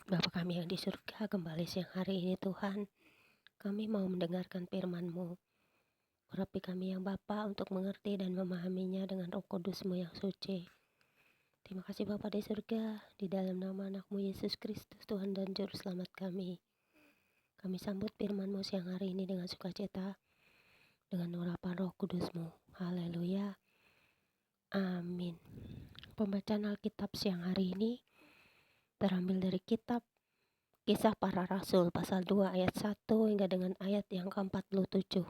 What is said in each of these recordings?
Bapa kami yang di surga, kembali siang hari ini Tuhan, kami mau mendengarkan firman-Mu. Urapi kami yang Bapa untuk mengerti dan memahaminya dengan Roh Kudus-Mu yang suci. Terima kasih Bapa di surga, di dalam nama anak-Mu Yesus Kristus, Tuhan dan Juru Selamat kami. Kami sambut firman-Mu siang hari ini dengan sukacita, dengan urapan Roh Kudus-Mu. Haleluya. Amin. Pembacaan Alkitab siang hari ini terambil dari kitab Kisah Para Rasul pasal 2 ayat 1 hingga dengan ayat yang ke-47.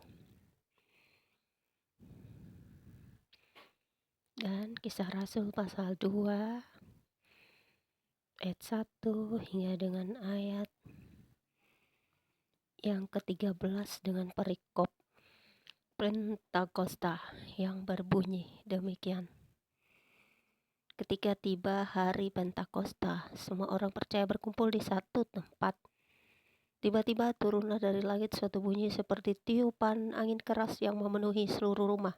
Dan Kisah Rasul pasal 2 ayat 1 hingga dengan ayat yang ke-13 dengan perikop Pentakosta yang berbunyi demikian. Ketika tiba hari Pentakosta, semua orang percaya berkumpul di satu tempat. Tiba-tiba turunlah dari langit suatu bunyi seperti tiupan angin keras yang memenuhi seluruh rumah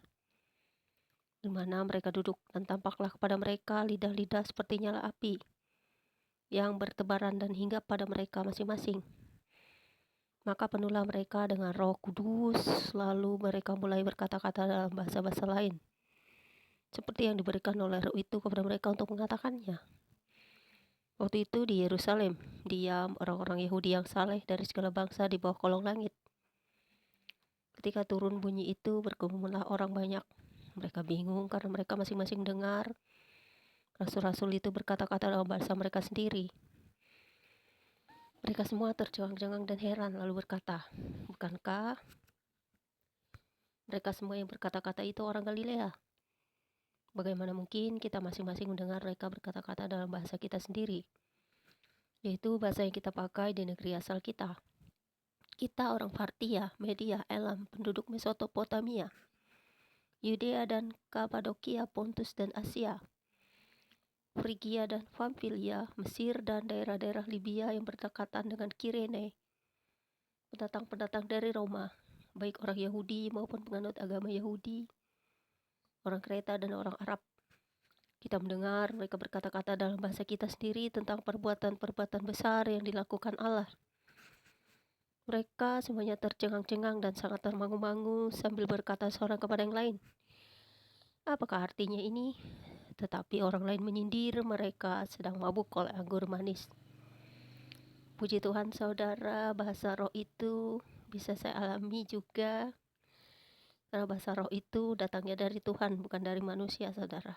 di mana mereka duduk, dan tampaklah kepada mereka lidah-lidah seperti nyala api yang bertebaran dan hinggap pada mereka masing-masing. Maka penuhlah mereka dengan Roh Kudus, lalu mereka mulai berkata-kata dalam bahasa-bahasa lain, seperti yang diberikan oleh Roh itu kepada mereka untuk mengatakannya. Waktu itu di Yerusalem diam orang-orang Yahudi yang saleh dari segala bangsa di bawah kolong langit. Ketika turun bunyi itu, berkerumunlah orang banyak. Mereka bingung karena mereka masing-masing dengar rasul-rasul itu berkata-kata dalam bahasa mereka sendiri. Mereka semua tercengang-cengang dan heran, lalu berkata, "Bukankah mereka semua yang berkata-kata itu orang Galilea? Bagaimana mungkin kita masing-masing mendengar mereka berkata-kata dalam bahasa kita sendiri, yaitu bahasa yang kita pakai di negeri asal kita? Kita orang Partia, Media, Elam, penduduk Mesopotamia, Yudea dan Kapadokia, Pontus dan Asia, Frigia dan Pamfilia, Mesir dan daerah-daerah Libya yang berdekatan dengan Kirene, pendatang-pendatang dari Roma, baik orang Yahudi maupun penganut agama Yahudi, orang Kreta dan orang Arab. Kita mendengar mereka berkata-kata dalam bahasa kita sendiri tentang perbuatan-perbuatan besar yang dilakukan Allah. Mereka semuanya tercengang-cengang dan sangat termangu-mangu sambil berkata seorang kepada yang lain, "Apakah artinya ini?" Tetapi orang lain menyindir mereka sedang mabuk oleh anggur manis. Puji Tuhan saudara, bahasa roh itu bisa saya alami juga. Karena bahasa roh itu datangnya dari Tuhan, bukan dari manusia saudara.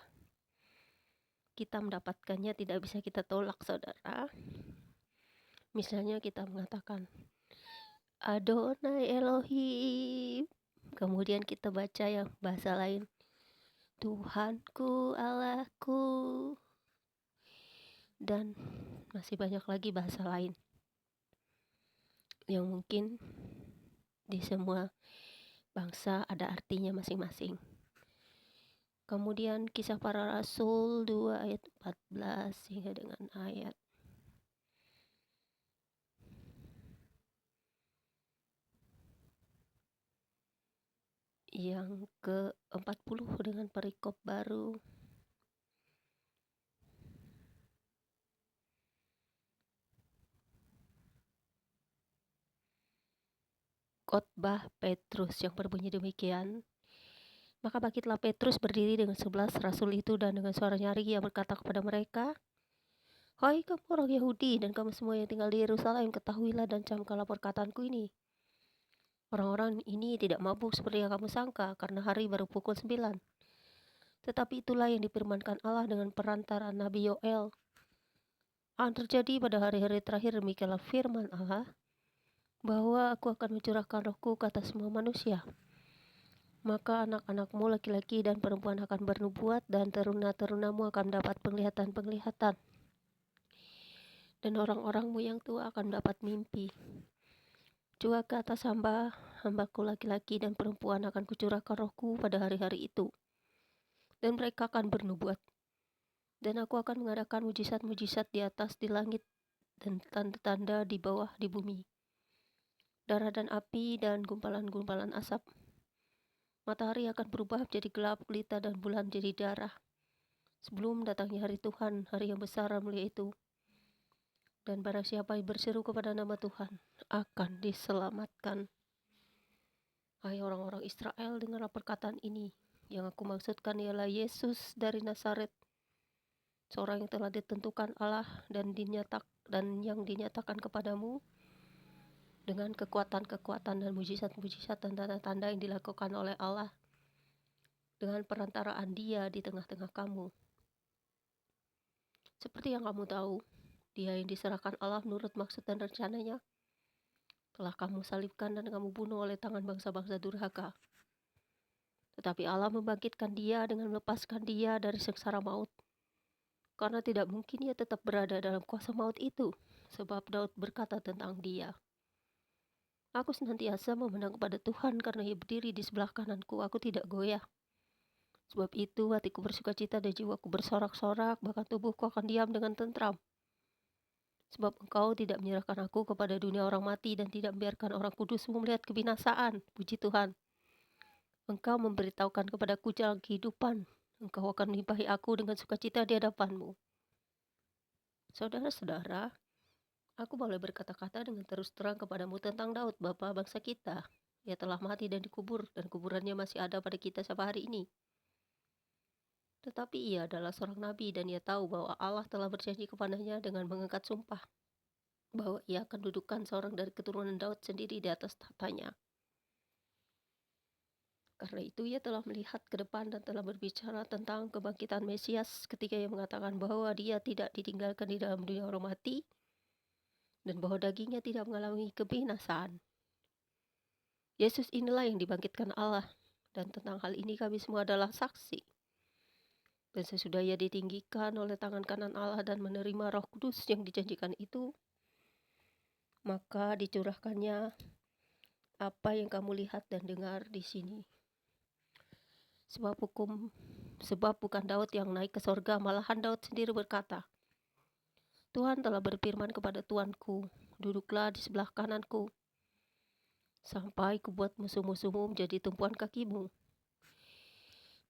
Kita mendapatkannya tidak bisa kita tolak saudara. Misalnya kita mengatakan Adonai Elohim, kemudian kita baca yang bahasa lain, Tuhanku Allahku, dan masih banyak lagi bahasa lain yang mungkin di semua bangsa ada artinya masing-masing. Kemudian Kisah Para Rasul 2 ayat 14 hingga dengan ayat yang ke-40 dengan perikop baru. Khotbah Petrus yang berbunyi demikian. Maka bangkitlah Petrus berdiri dengan 11 rasul itu dan dengan suara nyaring ia berkata kepada mereka, "Hai kamu orang Yahudi dan kamu semua yang tinggal di Yerusalem, ketahuilah dan camkanlah perkataanku ini. Orang-orang ini tidak mabuk seperti yang kamu sangka, karena hari baru pukul 9. Tetapi itulah yang difirmankan Allah dengan perantara Nabi Yoel. Akan terjadi pada hari-hari terakhir, demikianlah firman Allah, bahwa aku akan mencurahkan rohku ke atas semua manusia. Maka anak-anakmu laki-laki dan perempuan akan bernubuat, dan teruna-terunamu akan mendapat penglihatan-penglihatan. Dan orang-orangmu yang tua akan mendapat mimpi. Juga ke atas hambaku laki-laki dan perempuan akan kucurahkan rohku pada hari-hari itu. Dan mereka akan bernubuat. Dan aku akan mengadakan mujizat-mujizat di atas di langit dan tanda-tanda di bawah di bumi. Darah dan api dan gumpalan-gumpalan asap. Matahari akan berubah menjadi gelap gulita dan bulan menjadi darah. Sebelum datangnya hari Tuhan, hari yang besar dan mulia itu. Dan barang siapa yang berseru kepada nama Tuhan akan diselamatkan. Hai orang-orang Israel, dengarlah perkataan ini. Yang aku maksudkan ialah Yesus dari Nazaret, seorang yang telah ditentukan Allah dan yang dinyatakan kepadamu dengan kekuatan-kekuatan dan mujizat-mujizat dan tanda-tanda yang dilakukan oleh Allah dengan perantaraan Dia di tengah-tengah kamu. Seperti yang kamu tahu, Dia yang diserahkan Allah menurut maksud dan rencananya telah kamu salibkan dan kamu bunuh oleh tangan bangsa-bangsa durhaka. Tetapi Allah membangkitkan Dia dengan melepaskan Dia dari sengsara maut. Karena tidak mungkin Ia tetap berada dalam kuasa maut itu, sebab Daud berkata tentang Dia, "Aku senantiasa memandang kepada Tuhan karena Ia berdiri di sebelah kananku, aku tidak goyah. Sebab itu hatiku bersukacita dan jiwaku bersorak-sorak, bahkan tubuhku akan diam dengan tentram. Sebab Engkau tidak menyerahkan aku kepada dunia orang mati dan tidak membiarkan orang kudus-Mu melihat kebinasaan. Puji Tuhan. Engkau memberitahukan kepadaku jalan kehidupan. Engkau akan melimpahi aku dengan sukacita di hadapan-Mu." Saudara-saudara, aku boleh berkata-kata dengan terus terang kepadamu tentang Daud, bapa bangsa kita. Ia telah mati dan dikubur, dan kuburannya masih ada pada kita sampai hari ini. Tetapi ia adalah seorang nabi dan ia tahu bahwa Allah telah berjanji kepadanya dengan mengangkat sumpah bahwa ia akan dudukkan seorang dari keturunan Daud sendiri di atas tahtanya. Karena itu ia telah melihat ke depan dan telah berbicara tentang kebangkitan Mesias ketika ia mengatakan bahwa dia tidak ditinggalkan di dalam dunia orang mati dan bahwa dagingnya tidak mengalami kebinasaan. Yesus inilah yang dibangkitkan Allah, dan tentang hal ini kami semua adalah saksi. Dan sesudah ia ditinggikan oleh tangan kanan Allah dan menerima Roh Kudus yang dijanjikan itu, maka dicurahkannya apa yang kamu lihat dan dengar di sini. Sebab bukan Daud yang naik ke sorga, malahan Daud sendiri berkata, "Tuhan telah berfirman kepada Tuanku, duduklah di sebelah kananku, sampai kubuat musuh-musuhmu menjadi tumpuan kakimu."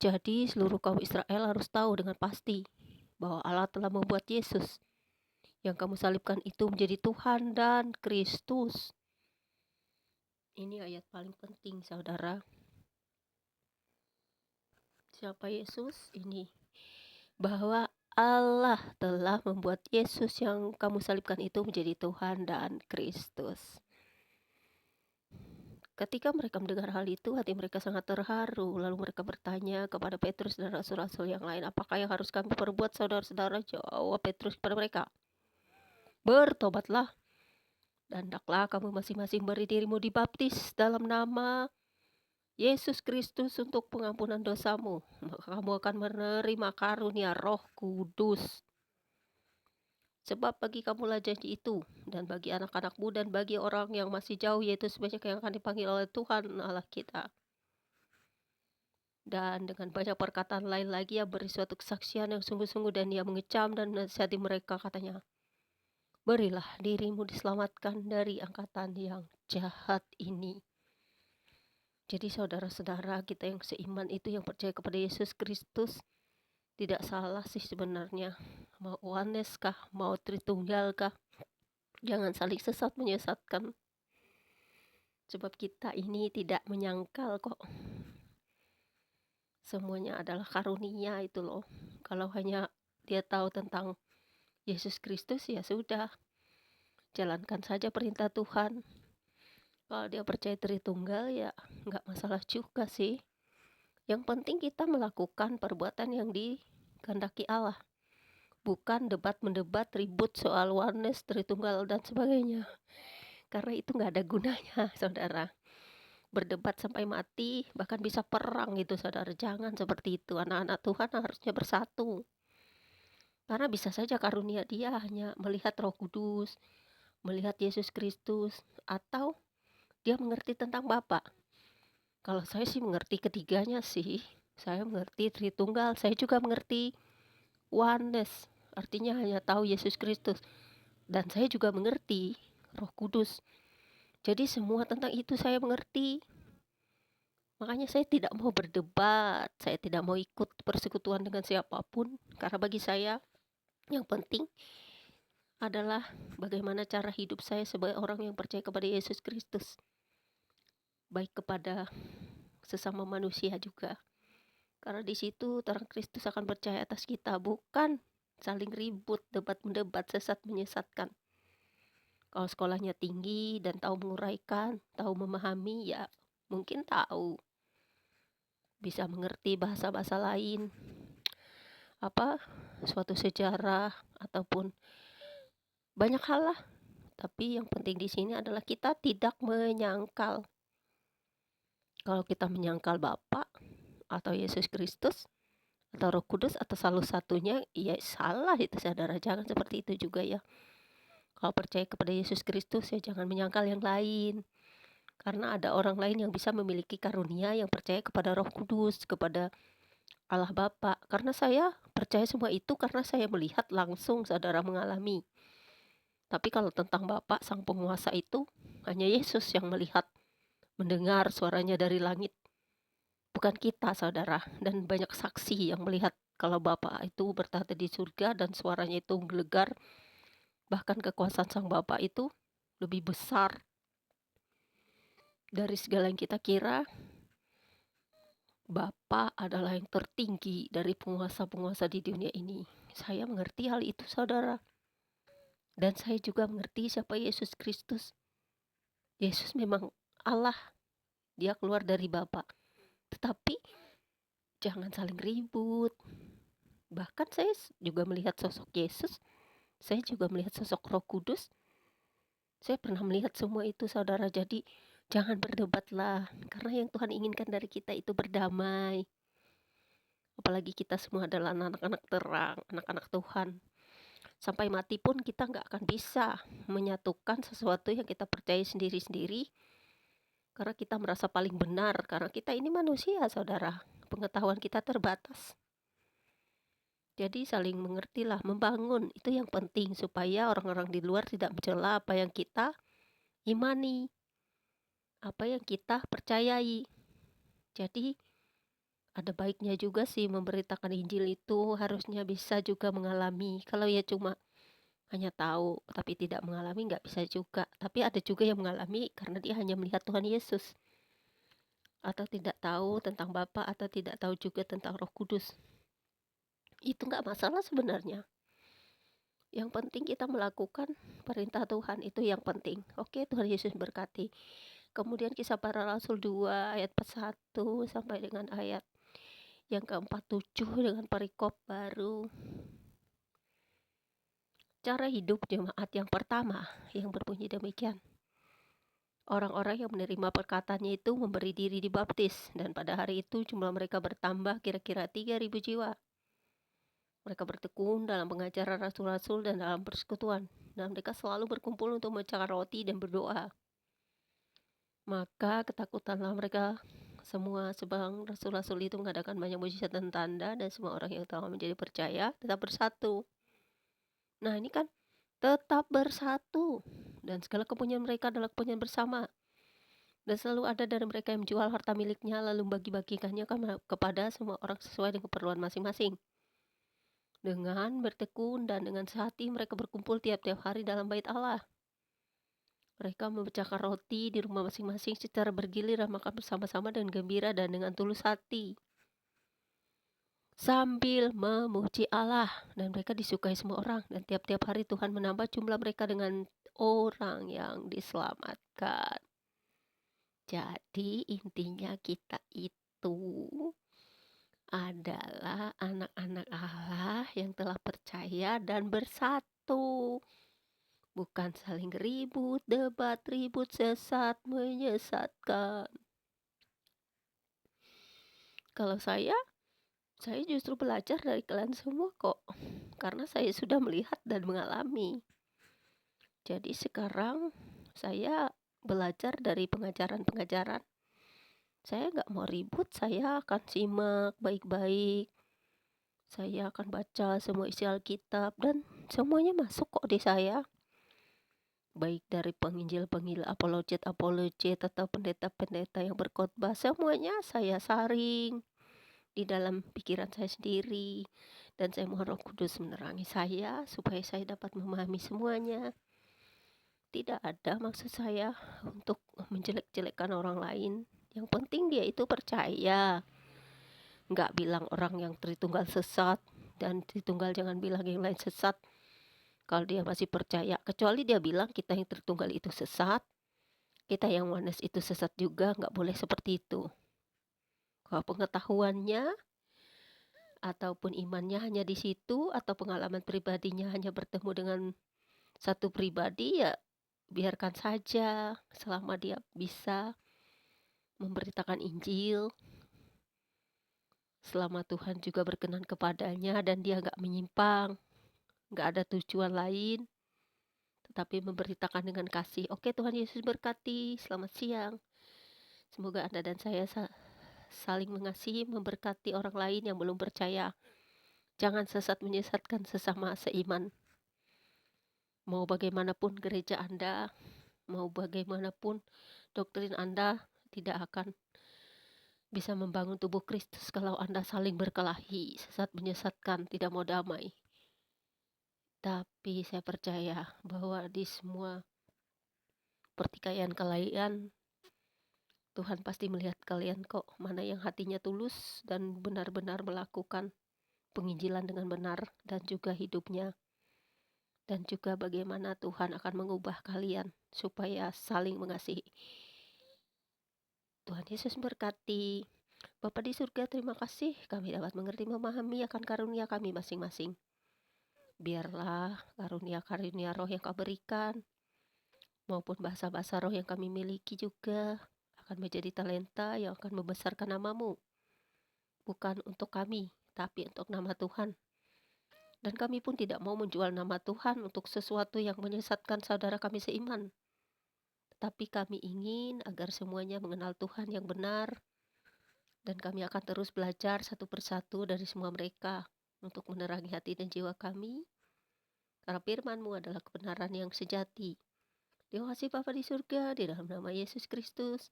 Jadi seluruh kaum Israel harus tahu dengan pasti bahwa Allah telah membuat Yesus yang kamu salibkan itu menjadi Tuhan dan Kristus. Ini ayat paling penting, saudara. Siapa Yesus? Ini bahwa Allah telah membuat Yesus yang kamu salibkan itu menjadi Tuhan dan Kristus. Ketika mereka mendengar hal itu, hati mereka sangat terharu. Lalu mereka bertanya kepada Petrus dan rasul-rasul yang lain, "Apakah yang harus kami perbuat, saudara-saudara?" Jawab Petrus kepada mereka, "Bertobatlah, dan hendaklah kamu masing-masing beri dirimu dibaptis dalam nama Yesus Kristus untuk pengampunan dosamu. Maka kamu akan menerima karunia Roh Kudus. Sebab bagi kamulah janji itu, dan bagi anak-anakmu, dan bagi orang yang masih jauh, yaitu sebanyak yang akan dipanggil oleh Tuhan Allah kita." Dan dengan banyak perkataan lain lagi, ia beri suatu kesaksian yang sungguh-sungguh, dan ia mengecam dan menasihati mereka, katanya, "Berilah dirimu diselamatkan dari angkatan yang jahat ini." Jadi saudara-saudara kita yang seiman itu, yang percaya kepada Yesus Kristus, tidak salah sih sebenarnya. Mau oneness kah, mau Tritunggal kah, jangan saling sesat menyesatkan. Sebab kita ini tidak menyangkal kok. Semuanya adalah karunia itu loh. Kalau hanya dia tahu tentang Yesus Kristus, ya sudah, jalankan saja perintah Tuhan. Kalau dia percaya Tritunggal, ya nggak masalah juga sih. Yang penting kita melakukan perbuatan yang dikehendaki Allah, bukan debat-mendebat ribut soal oneness, Tritunggal, dan sebagainya. Karena itu nggak ada gunanya, saudara. Berdebat sampai mati, bahkan bisa perang gitu, saudara. Jangan seperti itu. Anak-anak Tuhan harusnya bersatu. Karena bisa saja karunia dia hanya melihat Roh Kudus, melihat Yesus Kristus, atau dia mengerti tentang Bapa. Kalau saya sih mengerti ketiganya sih. Saya mengerti Tritunggal, saya juga mengerti oneness, artinya hanya tahu Yesus Kristus. Dan saya juga mengerti Roh Kudus. Jadi semua tentang itu saya mengerti. Makanya saya tidak mau berdebat, saya tidak mau ikut persekutuan dengan siapapun. Karena bagi saya yang penting adalah bagaimana cara hidup saya sebagai orang yang percaya kepada Yesus Kristus, baik kepada sesama manusia juga. Karena di situ terang Kristus akan percaya atas kita, bukan saling ribut, debat-mendebat, sesat menyesatkan. Kalau sekolahnya tinggi dan tahu menguraikan, tahu memahami, ya mungkin tahu, bisa mengerti bahasa-bahasa lain, suatu sejarah ataupun banyak hal lah. Tapi yang penting di sini adalah kita tidak menyangkal. Kalau kita menyangkal Bapa atau Yesus Kristus atau Roh Kudus atau salah satunya, ya salah itu saudara. Jangan seperti itu juga ya. Kalau percaya kepada Yesus Kristus ya jangan menyangkal yang lain. Karena ada orang lain yang bisa memiliki karunia yang percaya kepada Roh Kudus, kepada Allah Bapa. Karena saya percaya semua itu karena saya melihat langsung saudara mengalami. Tapi kalau tentang Bapa Sang Penguasa itu hanya Yesus yang melihat, mendengar suaranya dari langit. Bukan kita saudara. Dan banyak saksi yang melihat kalau Bapa itu bertahta di surga dan suaranya itu menggelegar. Bahkan kekuasaan Sang Bapa itu lebih besar dari segala yang kita kira. Bapa adalah yang tertinggi dari penguasa-penguasa di dunia ini. Saya mengerti hal itu saudara. Dan saya juga mengerti siapa Yesus Kristus. Yesus memang Allah. Dia keluar dari Bapa. Tetapi jangan saling ribut. Bahkan saya juga melihat sosok Yesus. Saya juga melihat sosok Roh Kudus. Saya pernah melihat semua itu saudara. Jadi jangan berdebatlah. Karena yang Tuhan inginkan dari kita itu berdamai. Apalagi kita semua adalah anak-anak terang, anak-anak Tuhan. Sampai mati pun kita gak akan bisa menyatukan sesuatu yang kita percaya sendiri-sendiri. Karena kita merasa paling benar. Karena kita ini manusia saudara. Pengetahuan kita terbatas. Jadi saling mengertilah, membangun. Itu yang penting supaya orang-orang di luar tidak mencela apa yang kita imani, apa yang kita percayai. Jadi ada baiknya juga sih memberitakan Injil itu, harusnya bisa juga mengalami. Kalau ya cuma hanya tahu tapi tidak mengalami nggak bisa juga. Tapi ada juga yang mengalami karena dia hanya melihat Tuhan Yesus. Atau tidak tahu tentang Bapa atau tidak tahu juga tentang Roh Kudus. Itu nggak masalah sebenarnya. Yang penting kita melakukan perintah Tuhan, itu yang penting. Oke, Tuhan Yesus berkati. Kemudian Kisah Para Rasul 2 ayat 41 sampai dengan ayat yang ke-47 dengan perikop baru. Cara hidup jemaat yang pertama yang berbunyi demikian. Orang-orang yang menerima perkataannya itu memberi diri dibaptis, dan pada hari itu jumlah mereka bertambah kira-kira 3.000 jiwa. Mereka bertekun dalam pengajaran rasul-rasul dan dalam persekutuan, dan mereka selalu berkumpul untuk memecahkan roti dan berdoa. Maka ketakutanlah mereka semua, sebab rasul-rasul itu mengadakan banyak mujizat dan tanda, dan semua orang yang telah menjadi percaya tetap bersatu. Nah ini kan tetap bersatu, dan segala kepunyaan mereka adalah kepunyaan bersama. Dan selalu ada dari mereka yang menjual harta miliknya lalu bagi-bagikannya kepada semua orang sesuai dengan keperluan masing-masing. Dengan bertekun dan dengan sehati mereka berkumpul tiap-tiap hari dalam bait Allah. Mereka memecahkan roti di rumah masing-masing secara bergilir dan makan bersama-sama dengan gembira dan dengan tulus hati, sambil memuji Allah, dan mereka disukai semua orang. Dan tiap-tiap hari Tuhan menambah jumlah mereka dengan orang yang diselamatkan. Jadi intinya kita itu adalah anak-anak Allah yang telah percaya dan bersatu. Bukan saling ribut, debat, ribut, sesat, menyesatkan. Kalau saya justru belajar dari kalian semua kok. Karena saya sudah melihat dan mengalami. Jadi sekarang saya belajar dari pengajaran-pengajaran. Saya gak mau ribut, saya akan simak baik-baik. Saya akan baca semua isi Alkitab dan semuanya masuk kok di saya. Baik dari penginjil-penginjil, apologet atau pendeta-pendeta yang berkhotbah, semuanya saya saring di dalam pikiran saya sendiri. Dan saya mohon Roh Kudus menerangi saya supaya saya dapat memahami semuanya. Tidak ada maksud saya untuk menjelek-jelekkan orang lain. Yang penting dia itu percaya. Nggak bilang orang yang Tritunggal sesat, dan Tritunggal jangan bilang yang lain sesat kalau dia masih percaya. Kecuali dia bilang kita yang Tritunggal itu sesat, kita yang Oneness itu sesat juga. Nggak boleh seperti itu. Kalau pengetahuannya ataupun imannya hanya di situ, atau pengalaman pribadinya hanya bertemu dengan satu pribadi, ya biarkan saja selama dia bisa memberitakan Injil, selama Tuhan juga berkenan kepadanya dan dia nggak menyimpang, nggak ada tujuan lain, tetapi memberitakan dengan kasih. Oke, Tuhan Yesus berkati. Selamat siang. Semoga Anda dan saya saling mengasihi, memberkati orang lain yang belum percaya. Jangan sesat menyesatkan sesama seiman. Mau bagaimanapun gereja Anda, mau bagaimanapun doktrin Anda, tidak akan bisa membangun tubuh Kristus kalau Anda saling berkelahi, sesat menyesatkan, tidak mau damai. Tapi saya percaya bahwa di semua pertikaian kalian, Tuhan pasti melihat kalian kok, mana yang hatinya tulus dan benar-benar melakukan penginjilan dengan benar, dan juga hidupnya, dan juga bagaimana Tuhan akan mengubah kalian supaya saling mengasihi. Tuhan Yesus berkati. Bapa di surga, terima kasih kami dapat mengerti memahami akan karunia kami masing-masing. Biarlah karunia-karunia roh yang kau berikan, maupun bahasa-bahasa roh yang kami miliki juga akan menjadi talenta yang akan membesarkan namamu. Bukan untuk kami, tapi untuk nama Tuhan. Dan kami pun tidak mau menjual nama Tuhan untuk sesuatu yang menyesatkan saudara kami seiman. Tetapi kami ingin agar semuanya mengenal Tuhan yang benar. Dan kami akan terus belajar satu persatu dari semua mereka untuk menerangi hati dan jiwa kami. Karena firman-Mu adalah kebenaran yang sejati. Terima kasih Bapa di surga, di dalam nama Yesus Kristus.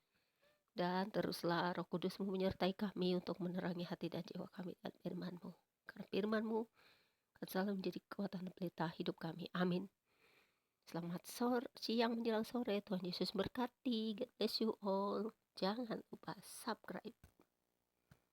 Dan teruslah Roh Kudus-Mu menyertai kami untuk menerangi hati dan jiwa kami dan firman-Mu. Karena firman-Mu akan selalu menjadi kekuatan pelita hidup kami. Amin. Selamat siang menjelang sore. Tuhan Yesus berkati. God bless you all. Jangan lupa subscribe.